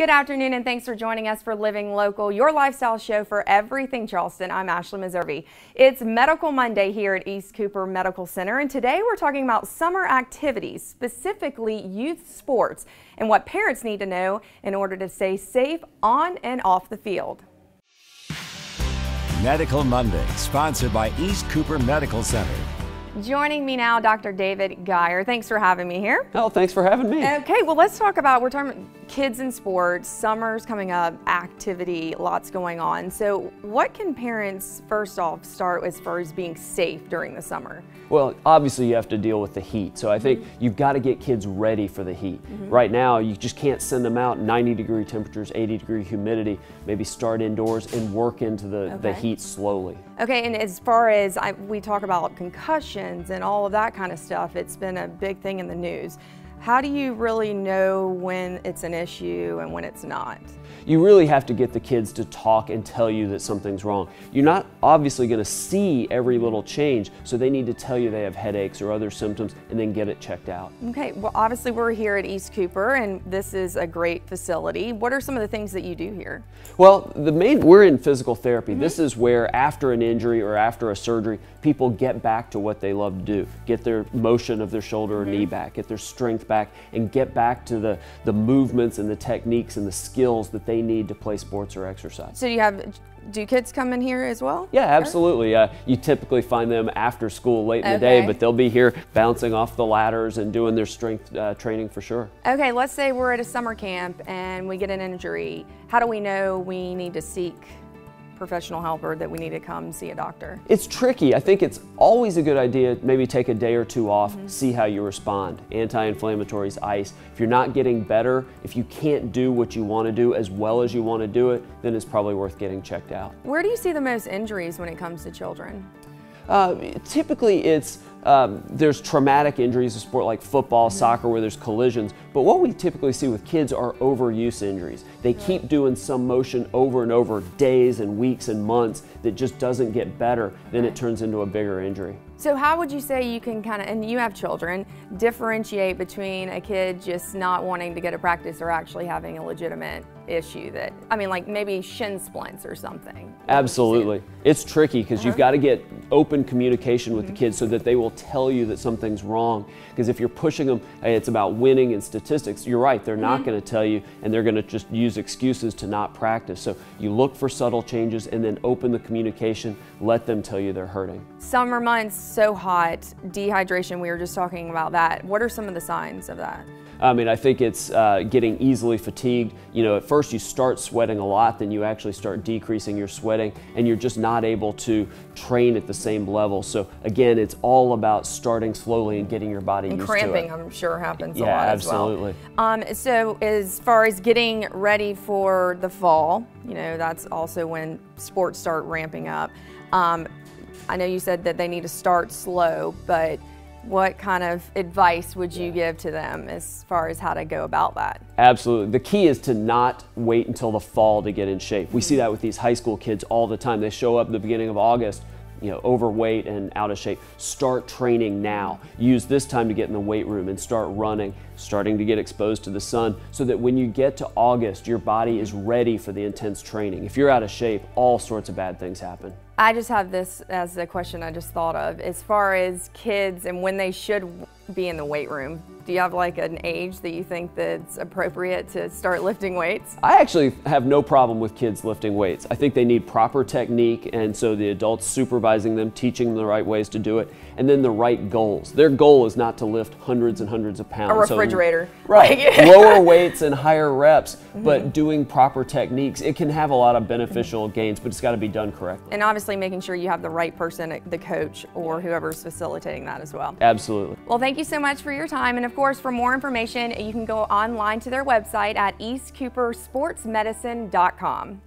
Good afternoon and thanks for joining us for Living Local, your lifestyle show for everything Charleston. I'm Ashley Meservey. It's Medical Monday here at East Cooper Medical Center, and today we're talking about summer activities, specifically youth sports, and what parents need to know in order to stay safe on and off the field. Medical Monday, sponsored by East Cooper Medical Center. Joining me now, Dr. David Dyer. Thanks for having me here. Oh, thanks for having me. Okay, well, let's talk about, we're talking about kids in sports, summer's coming up, activity, lots going on. So what can parents, first off, start as far as being safe during the summer? Well, obviously you have to deal with the heat. So I think you've got to get kids ready for the heat. Right now, you just can't send them out 90-degree temperatures, 80-degree humidity. Maybe start indoors and work into the heat slowly. Okay, and as far as we talk about concussions and all of that kind of stuff, it's been a big thing in the news. How do you really know when it's an issue and when it's not? You really have to get the kids to talk and tell you that something's wrong. You're not obviously going to see every little change, so they need to tell you they have headaches or other symptoms and then get it checked out. Okay, well, obviously we're here at East Cooper and this is a great facility. What are some of the things that you do here? Well, we're in physical therapy. This is where after an injury or after a surgery, people get back to what they love to do. Get their motion of their shoulder or knee back, get their strength back, and get back to the movements and the techniques and the skills that they need to play sports or exercise. So do kids come in here as well? Yeah, absolutely. You typically find them after school late in the day, but they'll be here bouncing off the ladders and doing their strength training for sure. Okay, let's say we're at a summer camp and we get an injury. How do we know we need to seek professional help or that we need to come see a doctor? It's tricky. I think it's always a good idea, maybe take a day or two off, see how you respond. Anti-inflammatories, ice. If you're not getting better, if you can't do what you want to do as well as you want to do it, then it's probably worth getting checked out. Where do you see the most injuries when it comes to children? Typically it's there's traumatic injuries in sport like football, soccer, where there's collisions, but what we typically see with kids are overuse injuries. They keep doing some motion over and over, days and weeks and months, that just doesn't get better, then it turns into a bigger injury. So how would you say you can kind of, and you have children, differentiate between a kid just not wanting to get a practice or actually having a legitimate issue that, I mean, like maybe shin splints or something? Absolutely. It's tricky because you've got to get open communication with the kids so that they will tell you that something's wrong. Because if you're pushing them, hey, it's about winning and statistics, you're right, they're not going to tell you, and they're going to just use excuses to not practice. So you look for subtle changes and then open the communication, let them tell you they're hurting. Summer months, so hot, dehydration, we were just talking about that. What are some of the signs of that? I mean, I think it's getting easily fatigued. You know, at first you start sweating a lot, then you actually start decreasing your sweating, and you're just not able to train at the same level. So again, it's all about starting slowly and getting your body used to it. And cramping, I'm sure, happens a lot absolutely. as well. So as far as getting ready for the fall, you know, that's also when sports start ramping up. I know you said that they need to start slow, but what kind of advice would you give to them as far as how to go about that? Absolutely. The key is to not wait until the fall to get in shape. We see that with these high school kids all the time. They show up at the beginning of August, you know, overweight and out of shape. Start training now. Use this time to get in the weight room and start running, starting to get exposed to the sun, so that when you get to August, your body is ready for the intense training. If you're out of shape, all sorts of bad things happen. I just have this as a question I just thought of. As far as kids and when they should be in the weight room, do you have like an age that you think that's appropriate to start lifting weights? I actually have no problem with kids lifting weights. I think they need proper technique, and so the adults supervising them, teaching them the right ways to do it, and then the right goals. Their goal is not to lift hundreds and hundreds of pounds. A refrigerator. Right. Lower weights and higher reps, but doing proper techniques. It can have a lot of beneficial gains, but it's got to be done correctly. And obviously making sure you have the right person, the coach, or whoever's facilitating that as well. Absolutely. Well, thank you so much for your time. And of course, for more information, you can go online to their website at eastcoopersportsmedicine.com.